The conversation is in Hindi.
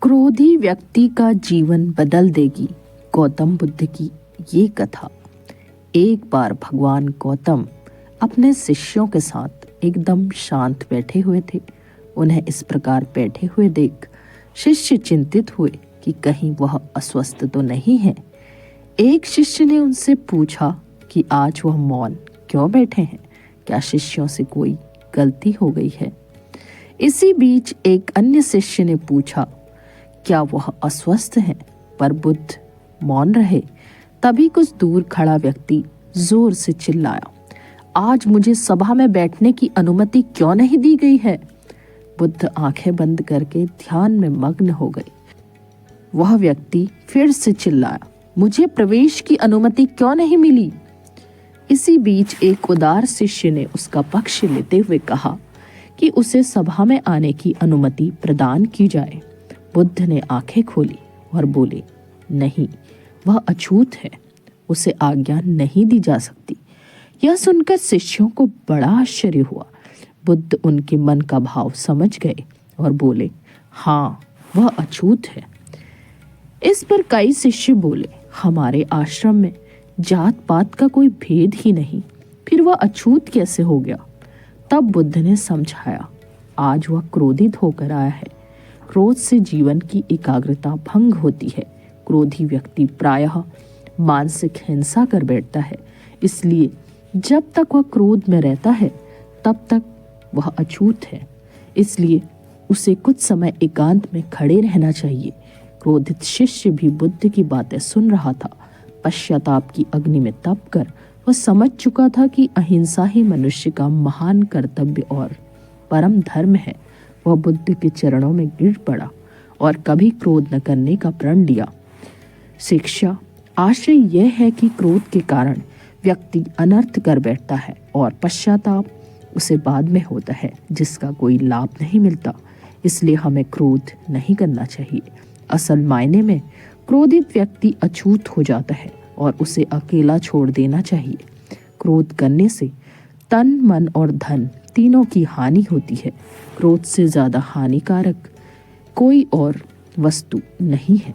क्रोधी व्यक्ति का जीवन बदल देगी, गौतम बुद्ध की ये कथा। एक बार भगवान गौतम अपने शिष्यों के साथ एकदम शांत बैठे हुए थे। उन्हें इस प्रकार बैठे हुए देख शिष्य चिंतित हुए कि कहीं वह अस्वस्थ तो नहीं है। एक शिष्य ने उनसे पूछा कि आज वह मौन क्यों बैठे हैं, क्या शिष्यों से कोई गलती हो गई है। इसी बीच एक अन्य शिष्य ने पूछा क्या वह अस्वस्थ हैं, पर बुद्ध मौन रहे। तभी कुछ दूर खड़ा व्यक्ति जोर से चिल्लाया, आज मुझे सभा में बैठने की अनुमति क्यों नहीं दी गई है। बुद्ध आंखें बंद करके ध्यान में मग्न हो गए। वह व्यक्ति फिर से चिल्लाया, मुझे प्रवेश की अनुमति क्यों नहीं मिली। इसी बीच एक उदार शिष्य ने उसका पक्ष लेते हुए कहा कि उसे सभा में आने की अनुमति प्रदान की जाए। बुद्ध ने आंखें खोली और बोले, नहीं, वह अछूत है, उसे आज्ञा नहीं दी जा सकती। यह सुनकर शिष्यों को बड़ा आश्चर्य हुआ। बुद्ध उनके मन का भाव समझ गए और बोले, हाँ, वह अछूत है। इस पर कई शिष्य बोले, हमारे आश्रम में जात पात का कोई भेद ही नहीं, फिर वह अछूत कैसे हो गया। तब बुद्ध ने समझाया, आज वह क्रोधित होकर आया है। क्रोध से जीवन की एकाग्रता भंग होती है। क्रोधी व्यक्ति प्रायः मानसिक हिंसा कर बैठता है। इसलिए जब तक वह क्रोध में रहता है तब तक वह अछूत है। इसलिए उसे कुछ समय एकांत में खड़े रहना चाहिए। क्रोधित शिष्य भी बुद्ध की बातें सुन रहा था। पश्चाताप की अग्नि में तप कर वह समझ चुका था कि अहिंसा ही मनुष्य का महान कर्तव्य और परम धर्म है। वह बुद्ध के चरणों में गिर पड़ा और कभी क्रोध न करने का प्रण लिया। शिक्षा आशय यह है कि क्रोध के कारण व्यक्ति अनर्थ कर बैठता है और पश्चाताप उसे बाद में होता है, जिसका कोई लाभ नहीं मिलता। इसलिए हमें क्रोध नहीं करना चाहिए। असल मायने में क्रोधित व्यक्ति अछूत हो जाता है और उसे अकेला छोड़ देना चाहिए। क्रोध करने से तन, मन और धन तीनों की हानि होती है। क्रोध से ज्यादा हानिकारक कोई और वस्तु नहीं है।